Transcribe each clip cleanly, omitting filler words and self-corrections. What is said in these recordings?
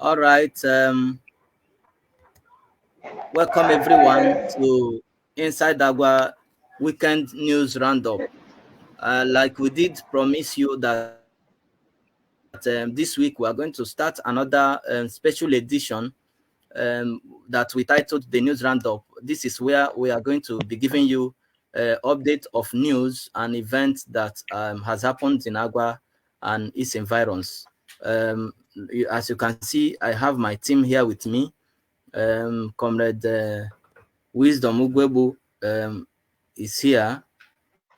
All right. Welcome everyone to Inside Agua Weekend News Roundup. Like we did promise you that this week we are going to start another special edition that we titled the News Roundup. This is where we are going to be giving you update of news and events that has happened in Agua and its environs. As you can see, I have my team here with me. Comrade Wisdom Ugwebu is here,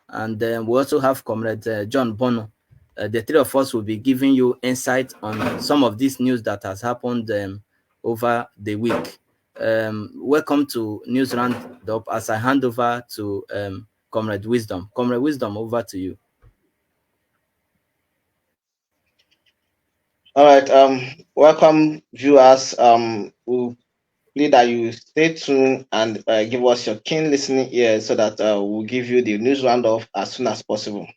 and we also have Comrade John Mbonu. The three of us will be giving you insight on some of this news that has happened over the week. Welcome to News Roundup as I hand over to Comrade Wisdom. Comrade Wisdom, over to you. All right. Welcome viewers. We'll plead that you stay tuned and give us your keen listening ear so that we'll give you the news roundup as soon as possible.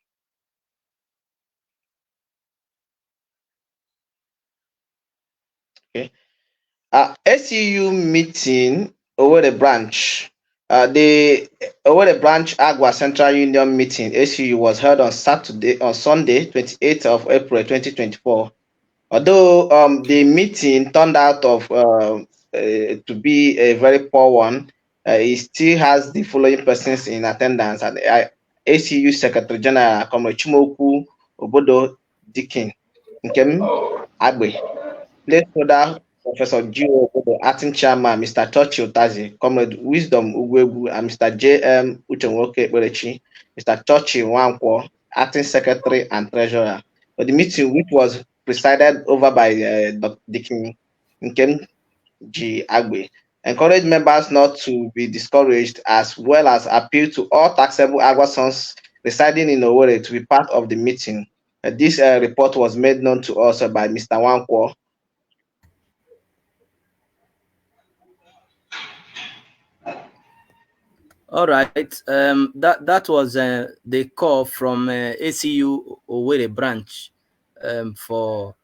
Okay. SEU meeting over the branch. The over the branch Agua Central Union meeting SEU was held on Sunday, 28th of April 2024. Although the meeting turned out to be a very poor one, it still has the following persons in attendance: and ACU Secretary General Comrade Chimoku Obodo Dikin, Nkem Agbe, placeholder Professor Gio Obodo, Acting Chairman Mr. Tochi Otazi, Comrade Wisdom Ugwebu, and Mr. J.M. Uchenwoke Berechi, Mr. Tochi Wankwo, Acting Secretary and Treasurer. For the meeting, which was presided over by Dr. Dikin Nkem G. Agbe, encouraged members not to be discouraged, as well as appeal to all taxable Agua sons residing in Owerri to be part of the meeting. This report was made known to us by Mr. Wankwo. All right. That was the call from ACU Owerri branch for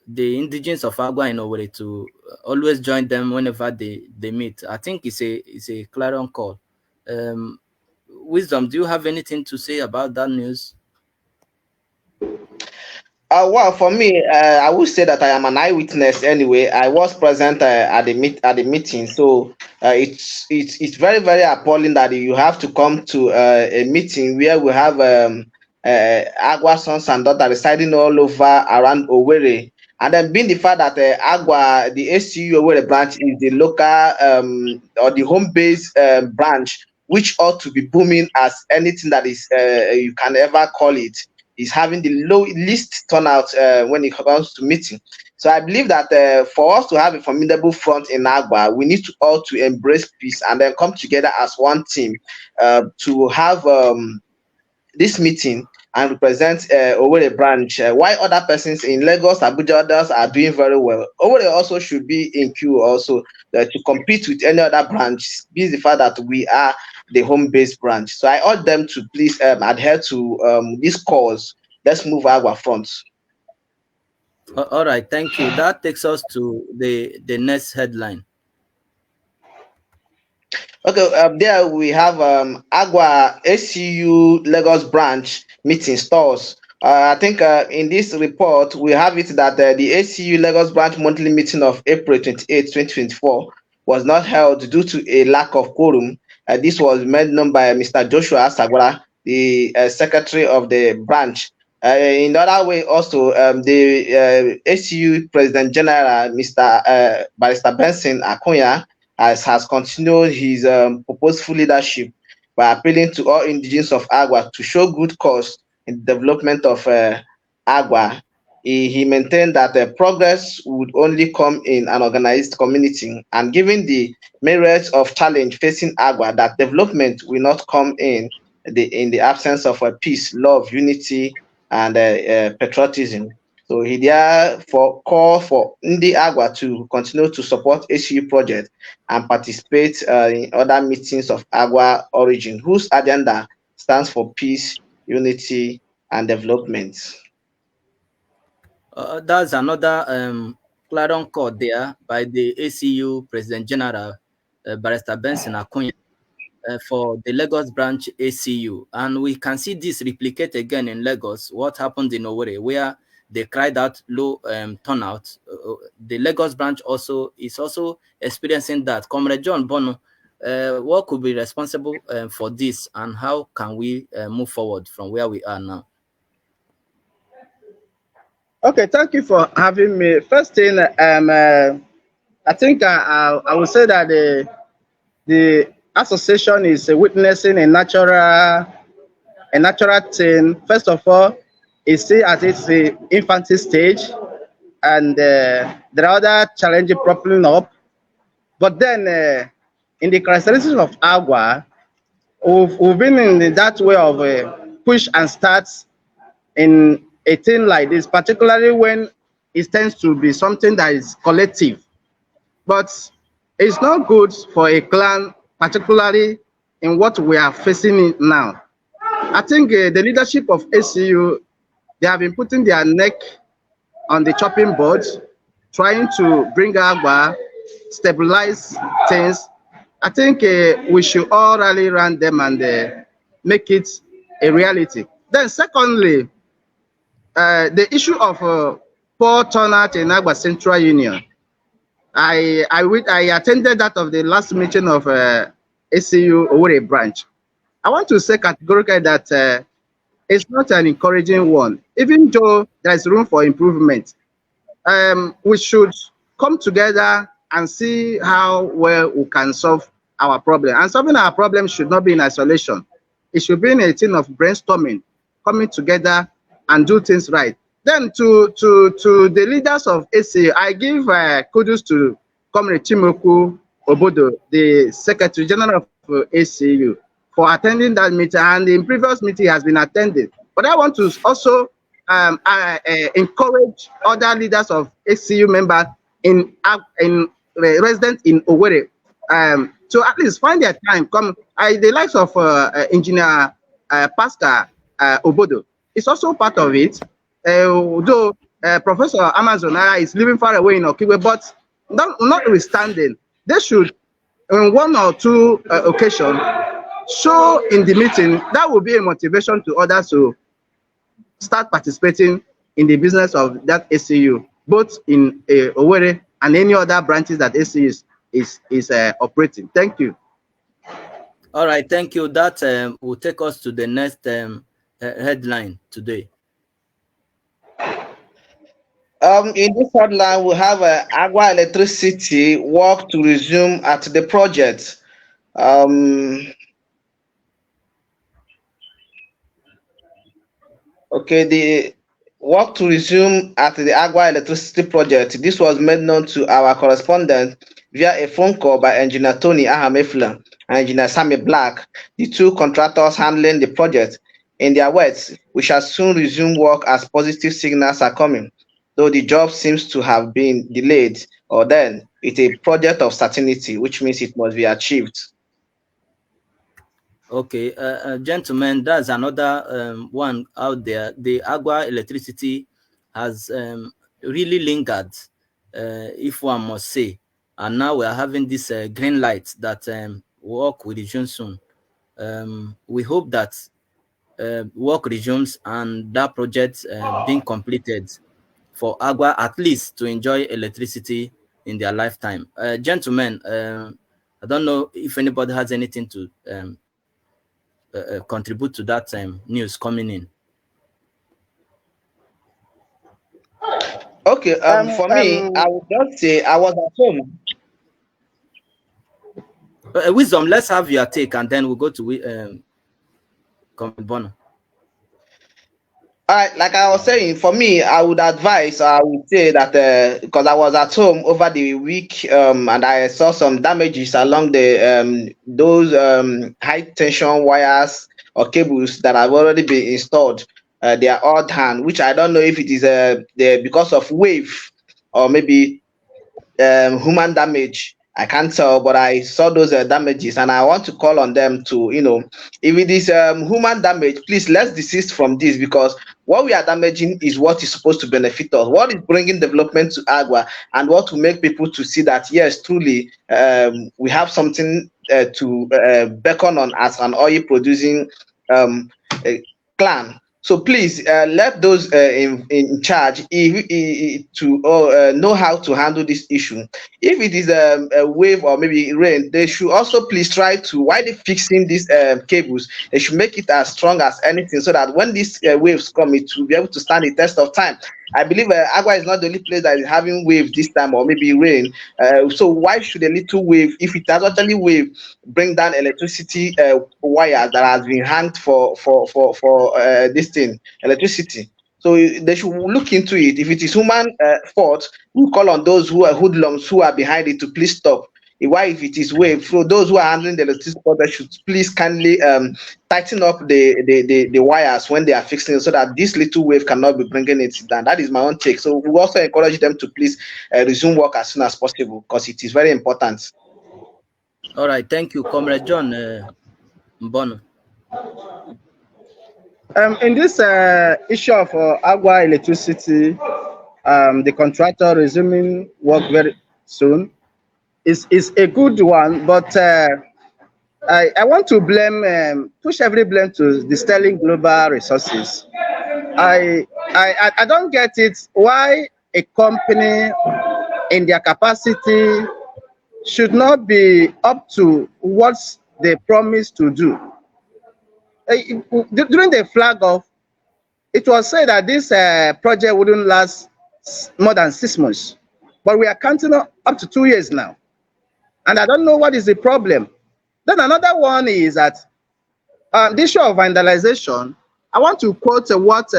the indigenes of Agua in Owerri to always join them whenever they meet. I think it's a clarion call. Wisdom, do you have anything to say about that news? Well, for me, I would say that I am an eyewitness. Anyway, I was present at the meeting, so it's very very appalling that you have to come to a meeting where we have Agua sons and daughters residing all over around Owerri, and then being the fact that Agua, the ACU Owerri branch, is the local or the home base branch, which ought to be booming as anything that is you can ever call it, is having the least turnout when it comes to meeting. So I believe that for us to have a formidable front in Agua, we need to all to embrace peace and then come together as one team to have this meeting and represent Owerri branch. While other persons in Lagos, Abuja, others are doing very well, Owerri also should be in queue also to compete with any other branch, be the fact that we are the home-based branch. So I urge them to please adhere to this cause. Let's move our front. All right, thank you. That takes us to the next headline. Okay, there we have Agua ACU Lagos branch meeting stores. I think in this report we have it that the ACU Lagos branch monthly meeting of April 28, 2024 was not held due to a lack of quorum. This was made known by Mr. Joshua Asagwara, the secretary of the branch. In the other way, also the ACU President General, Mr. Barrister Benson Akunya, has continued his purposeful leadership by appealing to all indigenes of Agua to show good cause in the development of Agua. He maintained that progress would only come in an organized community, and given the myriads of challenge facing Agua, that development will not come in the absence of peace, love, unity, and patriotism. So he therefore called for Ndi Agua to continue to support ACU project and participate in other meetings of Agua origin, whose agenda stands for peace, unity, and development. That's another clarion call there by the ACU President General, Barrister Benson Akunya, for the Lagos branch ACU. And we can see this replicate again in Lagos, what happened in Owerri, where they cried out low turnout. The Lagos branch also is also experiencing that. Comrade John Mbonu, what could be responsible for this, and how can we move forward from where we are now? Okay, thank you for having me. First thing, I think I would say that the association is witnessing a natural thing. First of all, it's still at its infancy stage, and there are other challenges popping up. But then, in the characteristics of Agua, we've been in that way of push and start in a thing like this, particularly when it tends to be something that is collective. But it's not good for a clan, particularly in what we are facing now. I think the leadership of ACU, they have been putting their neck on the chopping board, trying to bring Agua, stabilize things. I think we should all rally around them and make it a reality. Then secondly, the issue of poor turnout in Agua Central Union. I attended that of the last meeting of ACU Owerri branch. I want to say categorically that it's not an encouraging one, even though there is room for improvement. We should come together and see how well we can solve our problem. And solving our problem should not be in isolation. It should be in a thing of brainstorming, coming together and do things right. Then to the leaders of ACU, I give kudos to Comrade Chimoku Obodo, the Secretary General of ACU, for attending that meeting, and in previous meeting has been attended. But I want to also encourage other leaders of ACU members in resident in Owerri to at least find their time. Come, the likes of Engineer Pascal Obodo is also part of it. Though Professor Amazonara is living far away in Okigwe, but notwithstanding, they should, on one or two occasions, show in the meeting. That will be a motivation to others to start participating in the business of that ACU, both in Owerri and any other branches that ACU is operating. Thank you. All right, thank you. That will take us to the next headline today. In this headline, we have Agua Electricity work to resume at the project. Okay, the work to resume at the Agua Electricity project. This was made known to our correspondent via a phone call by Engineer Tony Ahamefla and Engineer Sammy Black, the two contractors handling the project. In their words, we shall soon resume work as positive signals are coming, though the job seems to have been delayed, or then it's a project of certainty, which means it must be achieved. Okay, gentlemen, that's another one out there. The Agua Electricity has really lingered, if one must say. And now we are having this green light that work will resume soon. We hope that work resumes and that project being completed for Agua at least to enjoy electricity in their lifetime. Gentlemen, I don't know if anybody has anything to contribute to that news coming in. Okay, for me, I would just say I was at home. Wisdom, let's have your take, and then we'll go to Mbonu. All right, like I was saying, for me, I would say that because I was at home over the week, and I saw some damages along the those high tension wires or cables that have already been installed. They are odd hand, which I don't know if it is because of wave or maybe human damage. I can't tell, but I saw those damages, and I want to call on them to, if it is human damage, please let's desist from this, because what we are damaging is what is supposed to benefit us, what is bringing development to Agua, and what will make people to see that yes, truly, we have something to beckon on as an oil producing um, uh, clan. So please let those in charge to know how to handle this issue. If it is a wave or maybe rain, they should also please try to, while they fixing these cables, they should make it as strong as anything, so that when these waves come, it will be able to stand the test of time. I believe Agua is not the only place that is having wave this time, or maybe rain. So why should a little wave, if it has actually wave, bring down electricity wires that has been hanged for this thing, electricity? So they should look into it. If it is human fault, we call on those who are hoodlums who are behind it to please stop. Why, if it is wave, so those who are handling the electricity product should please kindly tighten up the wires when they are fixing it, so that this little wave cannot be bringing it down. That is my own take. So we also encourage them to please resume work as soon as possible, because it is very important. All right, thank you, Comrade John Mbonu. In this issue of Agua electricity, the contractor resuming work very soon is a good one, but I want to push every blame to the Sterling Global Resources. I don't get it why a company in their capacity should not be up to what they promised to do. During the flag off, it was said that this project wouldn't last more than 6 months, but we are counting up to 2 years now, and I don't know what is the problem. Then another one is that the issue of vandalization. I want to quote what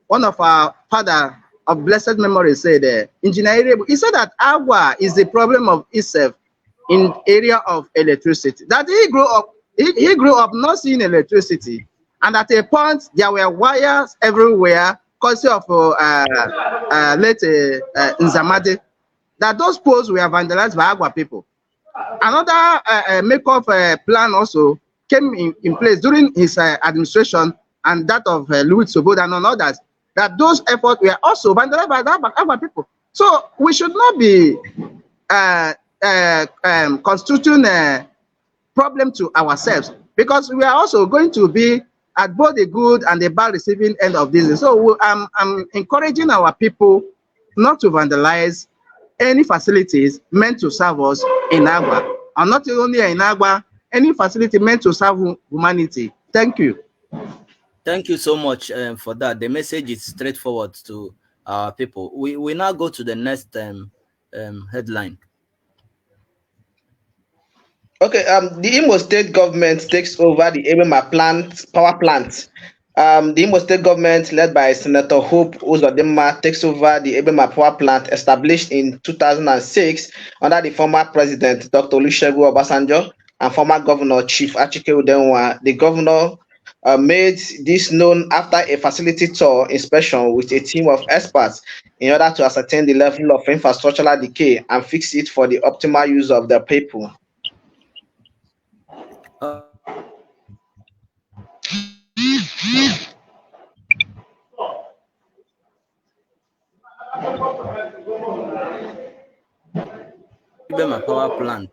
one of our father of blessed memory said, Engineer. He said that agua is the problem of itself in area of electricity. That he grew up not seeing electricity, and at a point there were wires everywhere, courtesy of late Nzamade, that those poles were vandalized by agua people. Another makeup plan also came in place during his administration, and that of Louis Sobod and others, that those efforts were also vandalized by other people. So we should not be constituting a problem to ourselves, because we are also going to be at both the good and the bad receiving end of this. So I'm encouraging our people not to vandalize any facilities meant to serve us in Agua, and not only in Agua, any facility meant to serve humanity. Thank you. Thank you so much for that. The message is straightforward to our people. We now go to the next headline. Okay, the Imo State government takes over the Ebema power plant. The Imo State government, led by Senator Hope Uzodinma, takes over the Ebema power plant established in 2006 under the former president, Dr. Olusegun Obasanjo, and former governor, Chief Achike Udenwa. The governor made this known after a facility tour inspection with a team of experts in order to ascertain the level of infrastructural decay and fix it for the optimal use of the people. My power plant.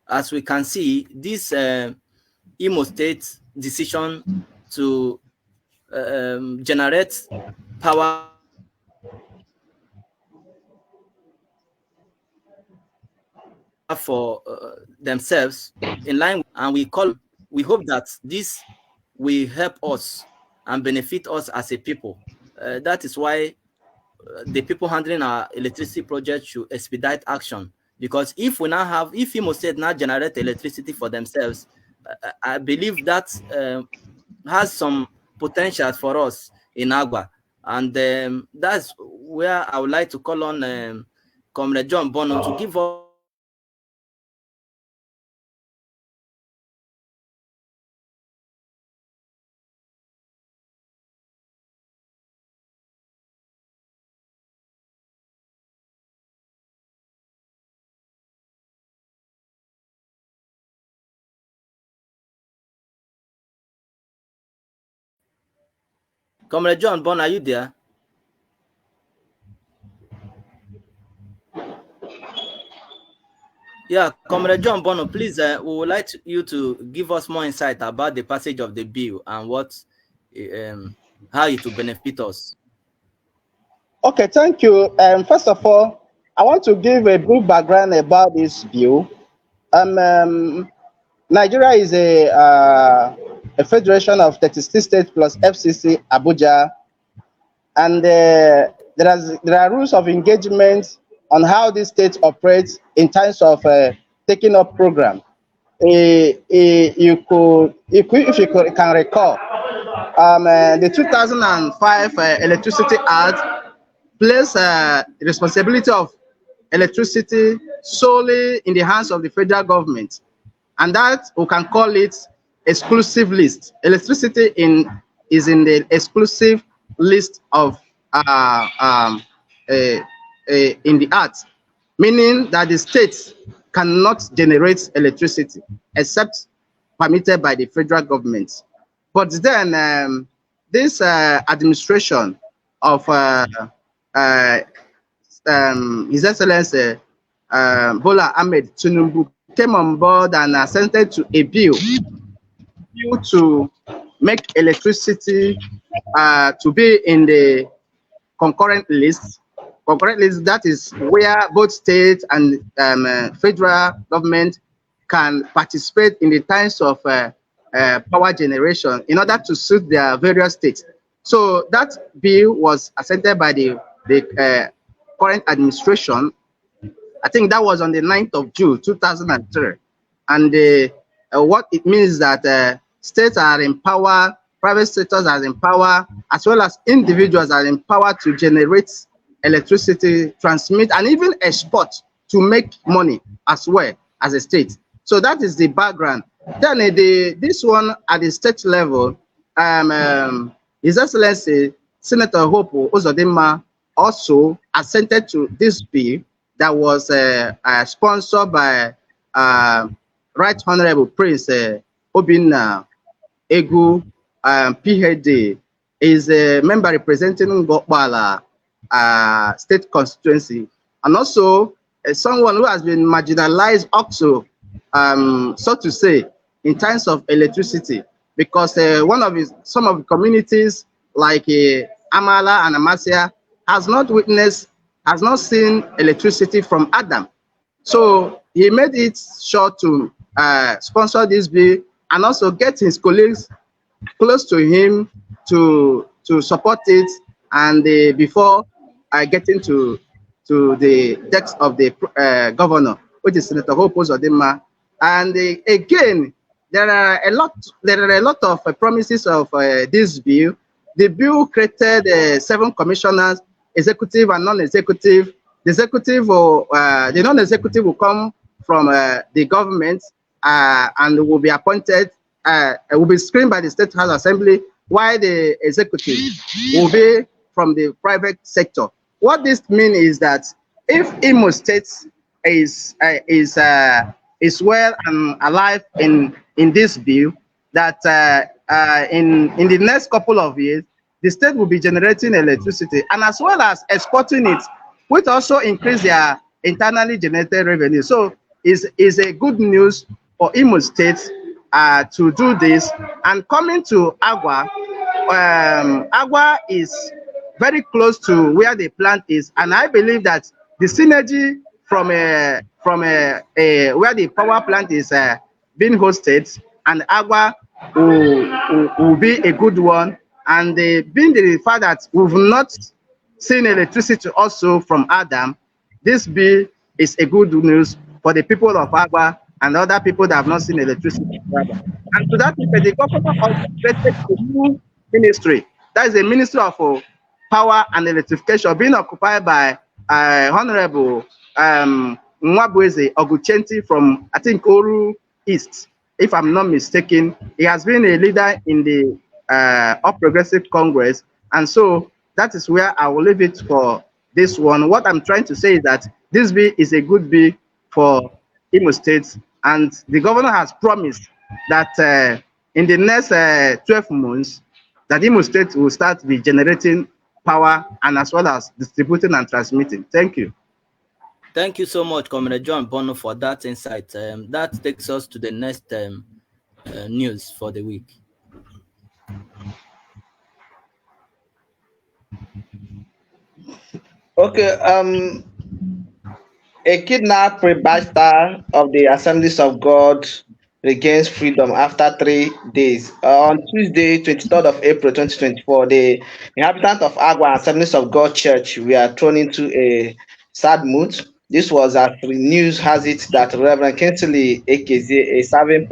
As we can see, this Imo State decision to generate power for themselves in line, and we hope that this will help us and benefit us as a people. That is why the people handling our electricity project should expedite action, because if Imo State now generate electricity for themselves, I believe that has some potential for us in Agua, and that's where I would like to call on Comrade John Mbonu to give us Comrade John Bon, are you there? Yeah, Comrade John Bono, please, we would like you to give us more insight about the passage of the bill and um, how it will benefit us. Okay, thank you. First of all, I want to give a brief background about this bill. Nigeria is a federation of 36 states plus FCC Abuja, and there are rules of engagement on how these states operate in terms of taking up program. If you can recall, the 2005 Electricity Act placed the responsibility of electricity solely in the hands of the federal government, and that we can call it exclusive list. Electricity is in the exclusive list of in the act, meaning that the states cannot generate electricity except permitted by the federal government. But then this administration of His Excellency Bola Ahmed Tinubu came on board and assented to a bill to make electricity to be in the concurrent list. Concurrent list, that is where both state and federal government can participate in the times of power generation in order to suit their various states. So that bill was assented by the current administration. I think that was on the 9th of June 2003. And what it means is that states are empowered, private sectors are empowered, as well as individuals are empowered to generate electricity, transmit, and even export to make money as well as a state. So that is the background. Then this one at the state level, His Excellency Senator Hope Uzodinma also assented to this bill that was sponsored by Right Honorable Prince Obinna Egu, PhD, is a member representing Ngokbala state constituency, and also someone who has been marginalized also, so to say, in terms of electricity, because some of the communities like Amala and Amasia has not seen electricity from Adam. So he made it sure to sponsor this bill and also get his colleagues close to him to support it, and before getting to the desk of the governor, which is Senator Hope Uzodinma. And again, there are a lot of promises of this bill. The bill created 7 commissioners, executive and non-executive. The non-executive will come from the government and will be appointed, will be screened by the State House Assembly, while the executive will be from the private sector. What this means is that if Imo State is well and alive in this bill, that in the next couple of years, the state will be generating electricity and as well as exporting it, which also increase their internally generated revenue. So is a good news for Imo State to do this. And coming to Agua, Agua is very close to where the plant is, and I believe that the synergy from where the power plant is being hosted and Agua will be a good one. And being the fact that we've not seen electricity also from Adam, this bill is a good news for the people of Agua and other people that have not seen electricity from Agua. And to that effect, the government also created a new ministry. That is the Ministry of Power and Electrification, being occupied by Honorable Nwabueze Oguchenti from, I think, Oru East, if I'm not mistaken. He has been a leader in the All Progressive Congress, and so that is where I will leave it for this one. What I'm trying to say is that this bill is a good bill for Imo State, and the governor has promised that in the next 12 months, that Imo State will start be generating power and as well as distributing and transmitting. Thank you. Thank you so much, Comrade John Bono, for that insight. That takes us to the next news for the week. Okay, a kidnapped pastor of the Assemblies of God regains freedom after 3 days. On Tuesday, 23rd of April 2024, the inhabitants of Agua Assemblies of God Church were thrown into a sad mood. This was as the news has it that Reverend Kinsley Ekeze, a serving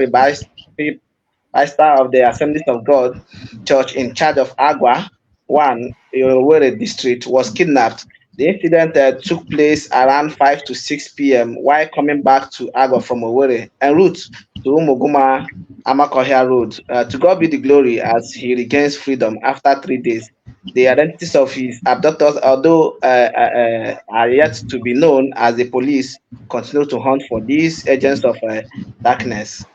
pastor of the Assemblies of God Church in charge of Agua 1, Owerri district, was kidnapped. The incident took place around 5 to 6 p.m. while coming back to Agua from Owerri en route to Umuguma Amakohia Road. To God be the glory as he regains freedom after 3 days. The identities of his abductors, although are yet to be known, as the police continue to hunt for these agents of darkness.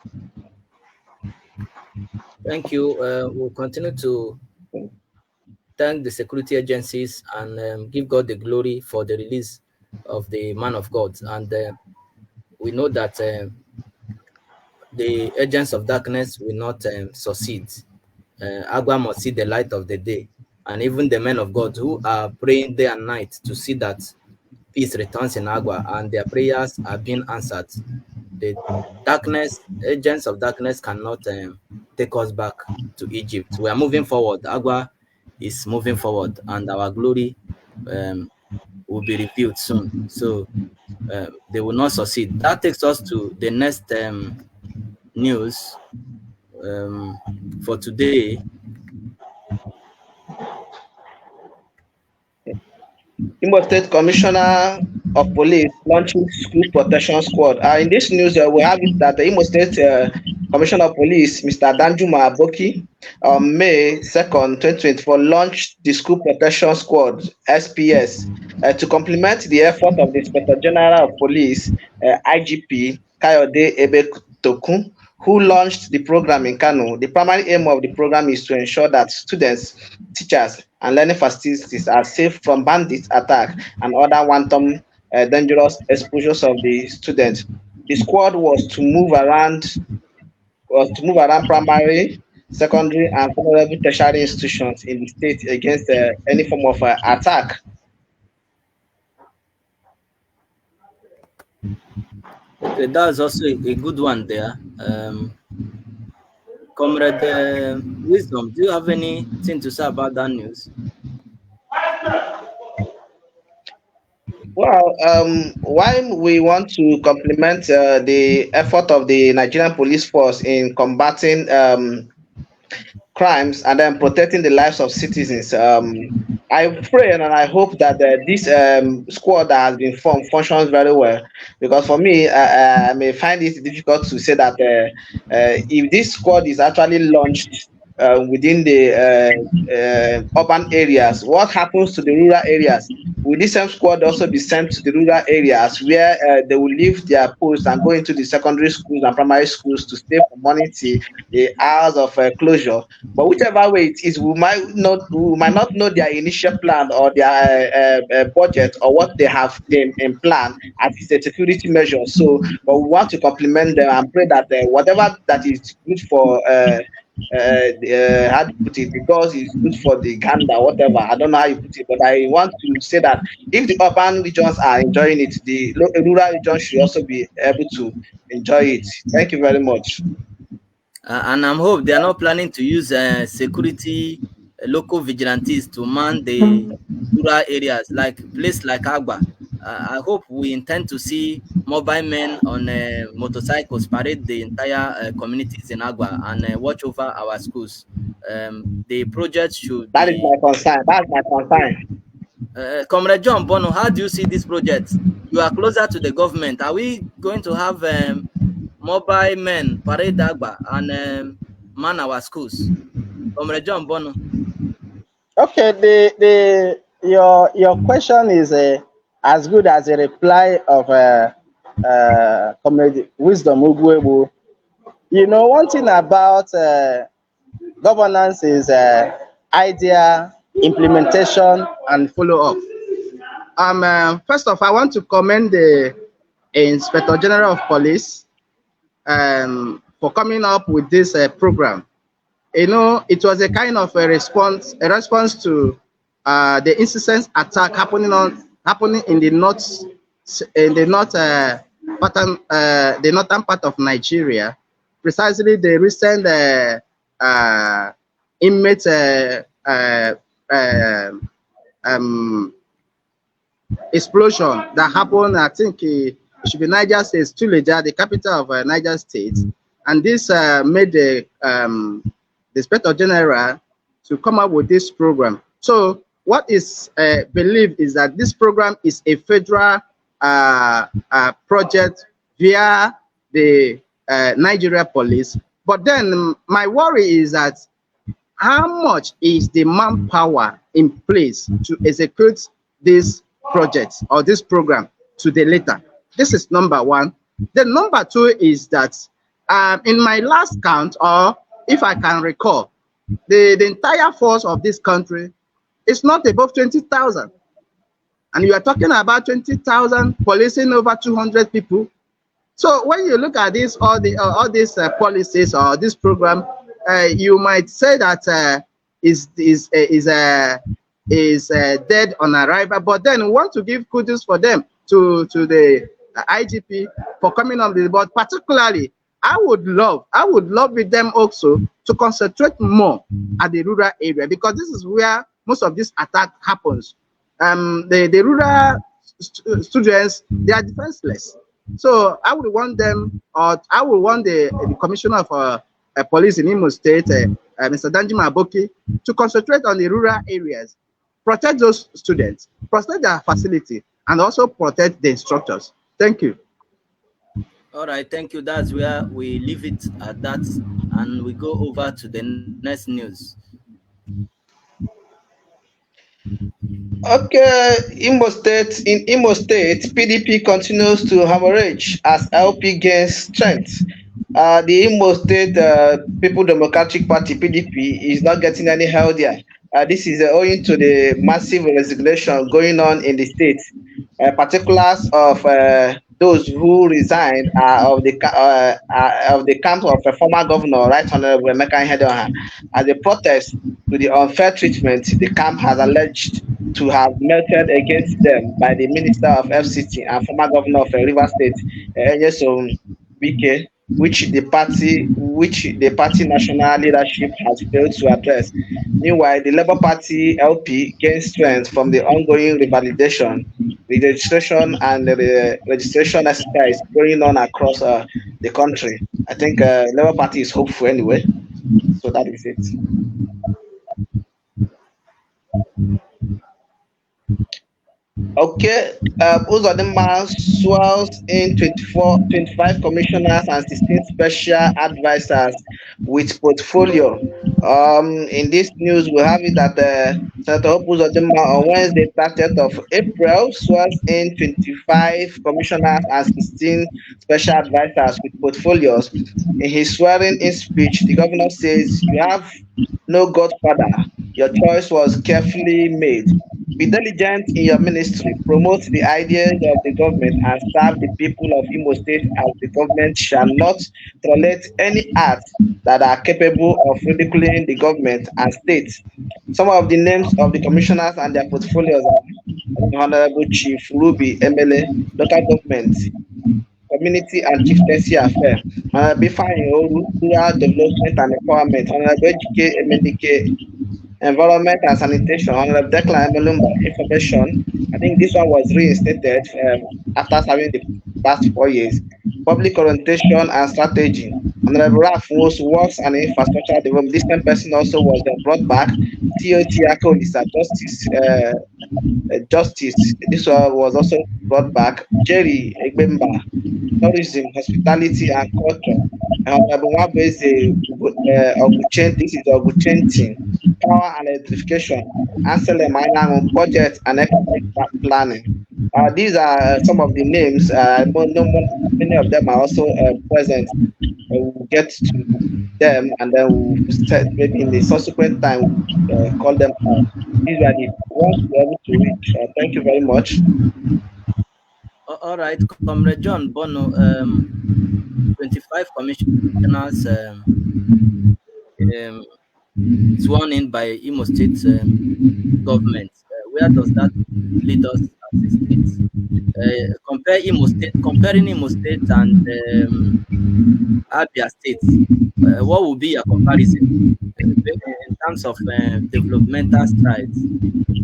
Thank you. We'll continue to thank the security agencies and give God the glory for the release of the man of God. And we know that the agents of darkness will not succeed. Agua must see the light of the day. And even the men of God who are praying day and night to see that peace returns in Agua and their prayers are being answered. The agents of darkness cannot take us back to Egypt. We are moving forward. Agua is moving forward, and our glory um, will be revealed soon. So they will not succeed. That takes us to the next news um, for today. Imo State Commissioner of Police launching school protection squad. In this news, we have it that the Imo State Commissioner of Police, Mr. Danjuma Aboki, on May 2nd, 2024, launched the School Protection Squad (SPS) to complement the effort of the Inspector General of Police, IGP Kayode Ebetokun, who launched the program in Kano. The primary aim of the program is to ensure that students, teachers, and learning facilities are safe from bandit attack and other wanton dangerous exposures of the students. The squad was to move around primary, secondary, and vulnerable tertiary institutions in the state against any form of attack. Okay, that's also a good one there. Comrade Wisdom, do you have anything to say about that news? Well, while we want to compliment the effort of the Nigerian police force in combating crimes and then protecting the lives of citizens. I pray and I hope that this squad that has been formed functions very well. Because for me, I may find it difficult to say that if this squad is actually launched within the urban areas, what happens to the rural areas? Will this same squad also be sent to the rural areas where they will leave their posts and go into the secondary schools and primary schools to stay for morning till the hours of closure? But whichever way it is, we might not know their initial plan or their budget or what they have in plan as a security measure. So, but we want to compliment them and pray that whatever that is good for how do you put it? The gods is good for the gander, whatever. I don't know how you put it, but I want to say that if the urban regions are enjoying it, the rural regions should also be able to enjoy it. Thank you very much. And I'm hope they are not planning to use security local vigilantes to man the rural areas like place like Agba. I hope we intend to see mobile men on motorcycles parade the entire communities in Agba and watch over our schools. The project should That is be my concern. That's my concern. Comrade John Bono, how do you see this project? You are closer to the government. Are we going to have mobile men parade Agba and man our schools? Comrade John Bono. Okay, your question is as good as a reply of Comrade Wisdom Ugwebu. You know, one thing about governance is idea, implementation, and follow up. First off, I want to commend the Inspector General of Police for coming up with this program. You know, it was a kind of a response to the incident attack happening in the the northern part of Nigeria, precisely the recent inmate uh, um, explosion that happened. I think it should be Niger State, Tuleja, the capital of Niger State, and this made the Inspector General to come up with this program. So what is believed is that this program is a federal project via the Nigeria police. But then my worry is that how much is the manpower in place to execute this project or this program to the later? This is number one. Then number two is that in my last count, or if I can recall, the entire force of this country is not above 20,000. And you are talking about 20,000 policing over 200 people. So when you look at this, all these policies or this program, you might say that is dead on arrival. But then we want to give kudos for them to the IGP for coming on the board. Particularly, I would love with them also to concentrate more at the rural area, because this is where most of this attack happens. The rural students, they are defenseless. So I would want them, or I would want the commissioner of police in Imo State, Mr. Danjuma Aboki, to concentrate on the rural areas, protect those students, protect their facility, and also protect the instructors. Thank you. All right, thank you. That's where we leave it at that, and we go over to the next news. Okay, in Imo State, PDP continues to hemorrhage as LP gains strength. The Imo State People Democratic Party (PDP) is not getting any healthier. This is owing to the massive resignation going on in the state. Particulars of those who resigned are of the camp of a former governor, Right Honorable Emeka Ihedioha, as a protest to the unfair treatment the camp has alleged to have melted against them by the Minister of FCT and former governor of Rivers State, Nyesom Wike, which the party national leadership has failed to address. Meanwhile, the Labour Party LP gains strength from the ongoing revalidation, registration, and the registration exercise going on across the country. I think Labour Party is hopeful anyway. So that is it. Okay, Uzodinma swells in 25 commissioners and 16 special advisors with portfolio. In this news, we have it that Senator Hope Uzodinma on Wednesday, 30th of April, swears in 25 commissioners and 16 special advisors with portfolios. In his swearing-in speech, the governor says, "You have no godfather. Your choice was carefully made. Be diligent in your ministry, promote the ideas of the government, and serve the people of Imo State, as the government shall not tolerate any acts that are capable of ridiculing the government and state." Some of the names of the commissioners and their portfolios are Honorable Chief Ruby MLA, Local Government, Community and Chieftaincy Affairs, Honorable Ifeanyi Oru, Rural Development and Empowerment, Honorable Ejike Emenike, Environment and Sanitation, Honorable Declan Emelumba, Information. I think this one was reinstated after serving the past 4 years. Public Orientation and Strategy, Honorable Ralph Wos, Works and Infrastructure Development. This same person also was brought back. TOT Akolisa, Justice. This one was also brought back. Jerry Egbemba, Tourism, Hospitality and Culture. Honorable Wabeze Oguchen, this is Oguchentin, Power and Electrification, Ansele Mainang, Budget and Economic Planning. These are some of the names. Many of them are also present. We'll get to them, and then we'll set, maybe in the subsequent time we'll call them out. These are the ones we're able to reach. Thank you very much. All right, Comrade John Bono, 25 commissioners um, sworn in by Imo State government. Where does that lead us as a state? Comparing Imo State and Abia State, what would be a comparison in terms of developmental strides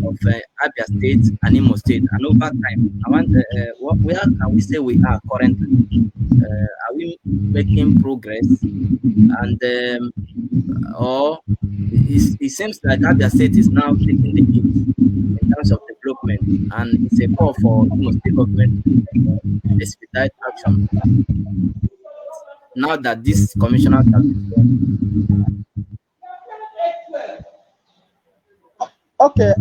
of Abia State and Imo State, and over time? I want where can we say we are currently? Are we making progress? And or it seems like Abia State is now taking the lead in terms of development, and it's a call for Imo State government to expedite action now that these commissioners have been sworn. Okay.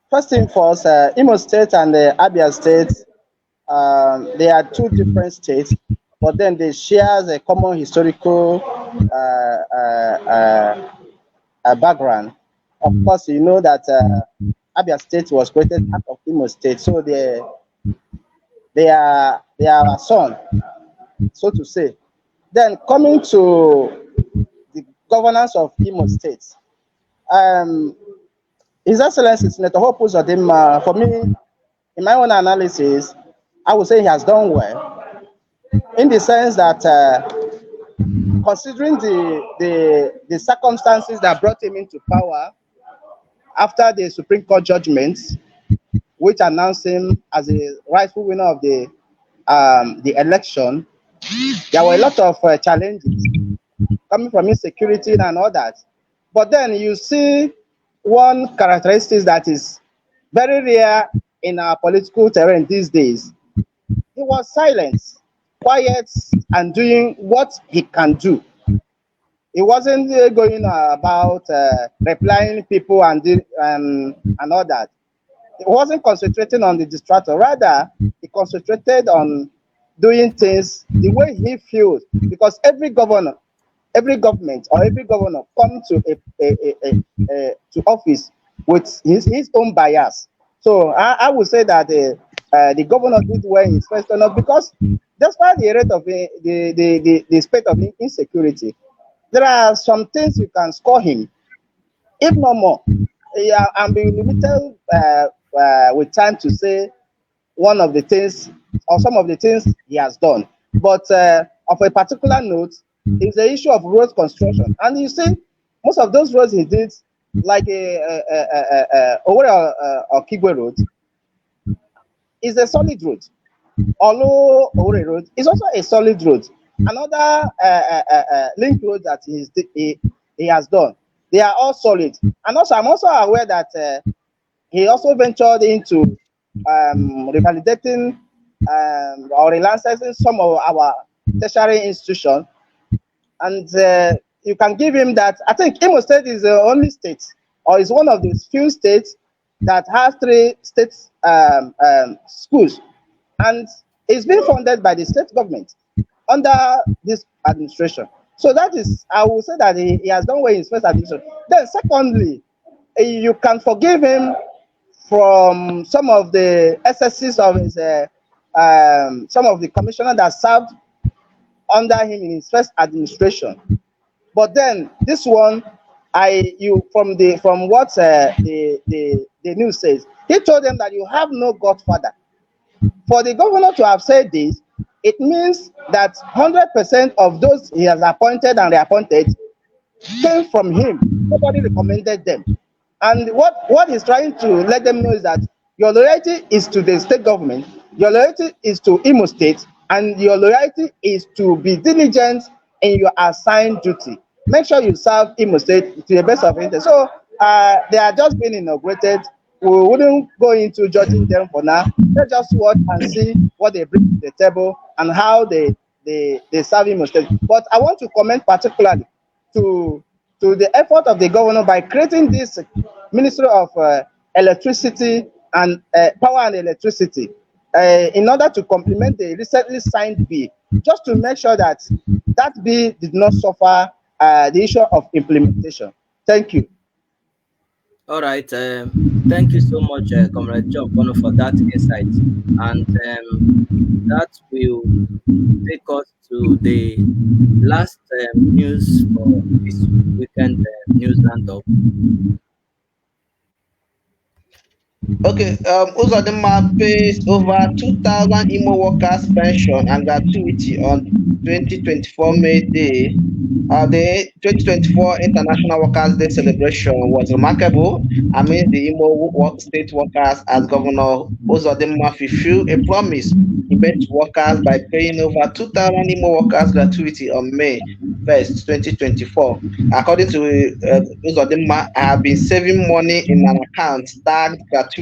First thing first, Imo State and Abia State, they are two different states, but then they share a common historical background. Of course, you know that Abia State was created out of Imo State, so they are a son, so to say. Then coming to the governance of Imo State, um, His Excellency Senator Hope Uzodinma, for me, in my own analysis, I would say he has done well in the sense that considering the circumstances that brought him into power after the Supreme Court judgment, which announced him as the rightful winner of the election, there were a lot of challenges coming from insecurity and all that. But then you see one characteristic that is very rare in our political terrain these days. He was silent, quiet, and doing what he can do. He wasn't going about replying people and all that. He wasn't concentrating on the distractor. Rather, he concentrated on doing things the way he feels. Because every governor, every government, or every governor come to office with his own bias. So I would say that the governor did well in his first term because despite the rate of the state of insecurity, there are some things you can score him, if no more. Yeah, I'm being limited with time to say one of the things or some of the things he has done. But of a particular note is the issue of road construction. And you see, most of those roads he did, like Owerri or Kigwe Road, is a solid road. Although Owerri Road is also a solid road. Another link road that he has done, they are all solid. And also, I'm also aware that he also ventured into revalidating or relicensing some of our tertiary institutions. And you can give him that. I think Imo State is the only state, or is one of the few states that has 3 state schools, and it's been funded by the state government under this administration. So that is, I will say that he has done well in his first administration. Then, secondly, you can forgive him from some of the excesses of his some of the commissioners that served under him in his first administration. But then this one, from what the news says, he told them that you have no godfather. For the governor to have said this, it means that 100% of those he has appointed and reappointed came from him. Nobody recommended them. And what he's trying to let them know is that your loyalty is to the state government, your loyalty is to Imo State, and your loyalty is to be diligent in your assigned duty. Make sure you serve Imo State to the best of interest. So they are just being inaugurated. We wouldn't go into judging them for now. Let's just watch and see what they bring to the table and how they serve Imo State. But I want to comment particularly to the effort of the governor by creating this Ministry of Electricity and power and electricity in order to complement the recently signed bill, just to make sure that that bill did not suffer the issue of implementation. Thank you. All right. Thank you so much, Comrade John Bono, for that insight. And that will take us to the last news for this weekend news roundup. Okay, Uzodinma pays over 2,000 IMO workers pension and gratuity on 2024 May Day. The 2024 International Workers' Day celebration was remarkable amidst the state workers as Governor Uzodinma fulfilled a promise he made to workers by paying over 2,000 IMO workers gratuity on May 1st, 2024. According to Uzodinma, I have been saving money in an account tagged gratuity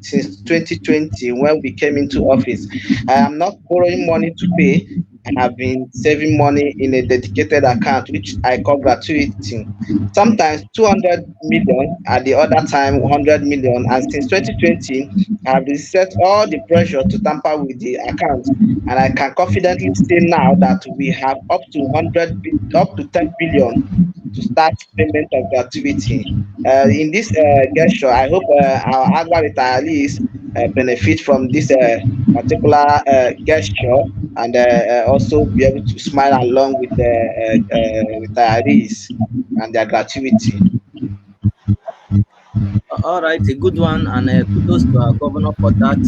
since 2020 when we came into office. I am not borrowing money to pay. I have been saving money in a dedicated account which I call gratuity. Sometimes 200 million, at the other time 100 million, and since 2020, I have resisted all the pressure to tamper with the account, and I can confidently say now that we have up to 10 billion to start payment of gratuity. In this gesture, I hope our Agba retirees benefit from this particular gesture and also be able to smile along with the retirees and their gratuity. All right, a good one, and kudos to our governor for that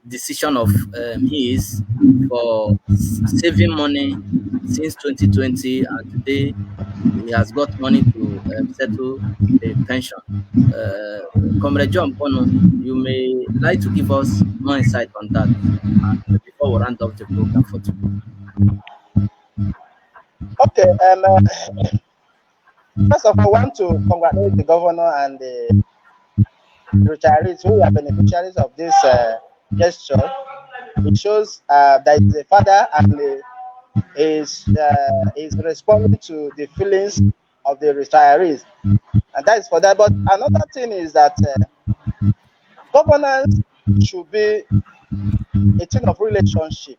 decision of his for saving money since 2020, and today he has got money to settle the pension. Uh, Comrade John Bono, you may like to give us more insight on that before we round off the program for today. Okay, first of all, I want to congratulate the governor and the retirees who are beneficiaries of this gesture. It shows that he's a father and is responding to the feelings of the retirees, and that is for that. But another thing is that governance should be a thing of relationship,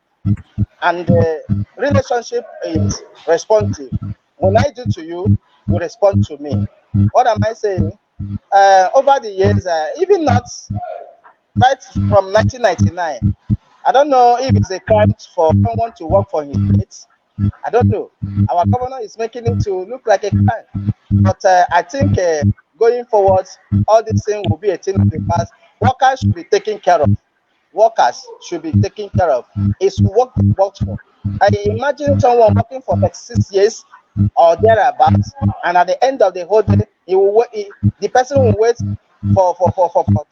and the relationship is responsive. When I do to you, you respond to me. What am I saying? Over the years, even not right from 1999, I don't know if it's a crime for someone to work for his mates. I don't know. Our governor is making it to look like a crime. But I think going forward, all these things will be a thing of the past. Workers should be taken care of. Workers should be taken care of. It's work they worked for. I imagine someone working for like 6 years or thereabouts, and at the end of the whole day, the person will wait for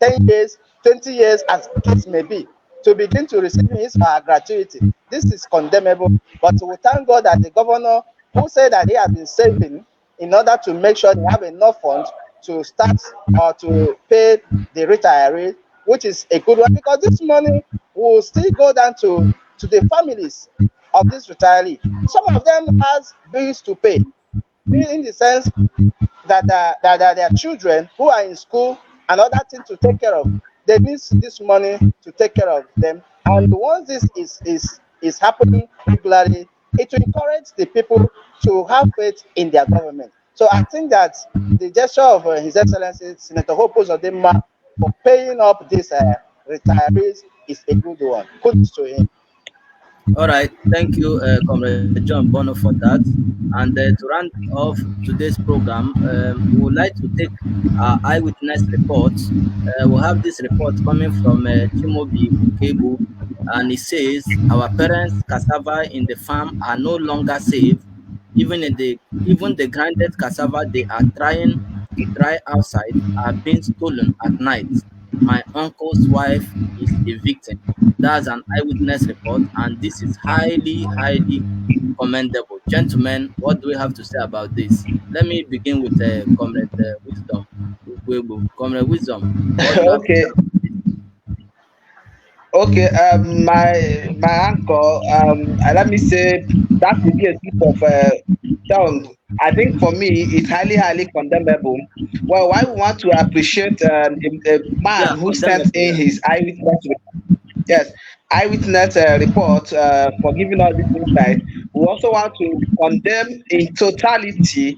10 years, 20 years, as the case may be, to begin to receive his or her gratuity. This is condemnable, but we thank God that the governor, who said that he has been saving in order to make sure they have enough funds to start or to pay the retiree, which is a good one, because this money will still go down to the families of this retiree. Some of them has bills to pay, in the sense that their children who are in school and other things to take care of, they need this money to take care of them. And once this is happening regularly, it will encourage the people to have faith in their government. So I think that the gesture of His Excellency Senator Hope Uzodinma for paying up these retirees is a good one. Kudos to him. All right, thank you, Comrade John Bono, for that. And to round off today's program, we would like to take our eyewitness report. We have this report coming from Chimobi Ukebu, and it says our parents' cassava in the farm are no longer safe. Even the grinded cassava they are trying to dry outside are being stolen at night. My uncle's wife is a victim. That's an eyewitness report, and this is highly commendable. Gentlemen, what do we have to say about this? Let me begin with Comrade Wisdom. Comrade Wisdom, what do you have to say Okay, about this? Okay, my uncle, let me say that would be a slip of tongue. I think for me, it's highly condemnable. Well, why we want to appreciate a Yeah, man who sent condemnable. in Yeah. his eyewitness. Yes, eyewitness report for giving us this insight. We also want to condemn in totality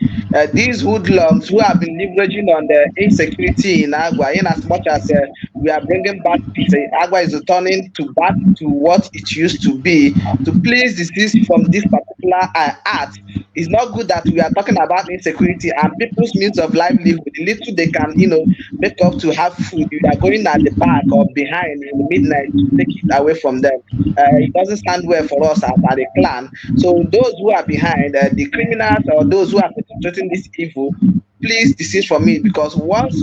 these hoodlums who have been leveraging on the insecurity in Agua, in as much as we are bringing back peace. Agua is returning to back to what it used to be. To please desist from this particular act. It's not good that we are talking about insecurity and people's means of livelihood. The little they can, make up to have food. You are going at the back or behind in the midnight to take it away from them. It doesn't stand well for us as a clan. So those who are behind, the criminals or those who are perpetrating this evil, please desist from it, because once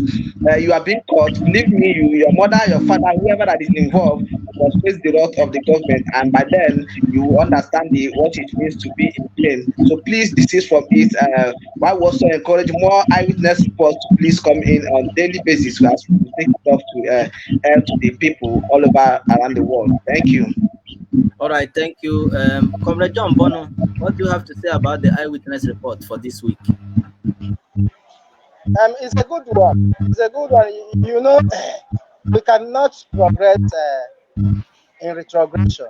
you are being caught, believe me, your mother, your father, whoever that is involved must face the wrath of the government, and by then you will understand what it means to be in pain. So please desist from it. I also encourage more eyewitness reports to please come in on daily basis as we take it off to the people all over around the world. Thank you. All right, thank you. Comrade John Bono, what do you have to say about the eyewitness report for this week? It's a good one. It's a good one. We cannot progress in retrogression.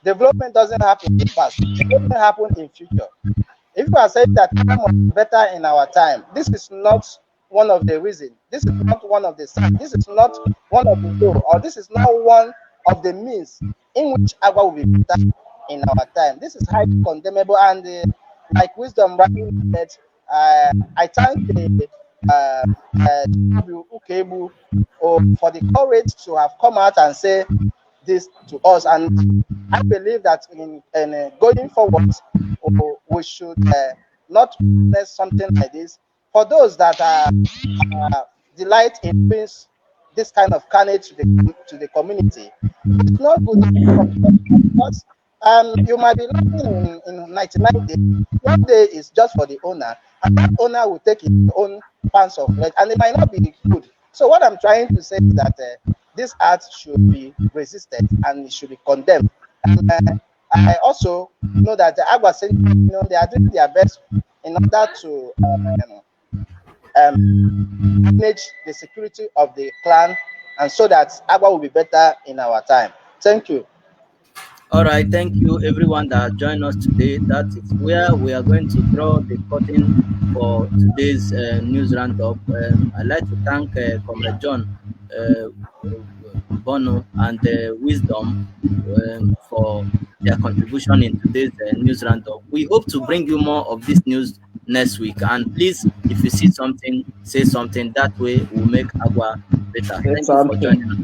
Development doesn't happen in the past. Development happens in future. If you are saying that time was better in our time, this is not one of the reasons. This is not one of the signs. This is not one of the door, or this is not one of the means in which Agua will be better in our time. This is highly condemnable, and like Wisdom rightly said, I thank the Ukebu for the courage to have come out and say this to us. And I believe that in going forward, we should not witness something like this. For those that delight in doing this kind of carnage to the community, it's not good because you might be living in 99 days. One day is just for the owner, and that owner will take his own pounds of flesh, and it might not be good. So what I'm trying to say is that this act should be resisted and it should be condemned. And I also know that the Agua they are doing their best in order to manage the security of the clan, and so that Agua will be better in our time. Thank you. All right, thank you everyone that joined us today. That is where we are going to draw the curtain for today's news roundup. I'd like to thank Comrade John uh, Bono and Wisdom for their contribution in today's news roundup. We hope to bring you more of this news next week. And please, if you see something, say something. That way, we'll make Agua better. Say Thank you for something. joining us.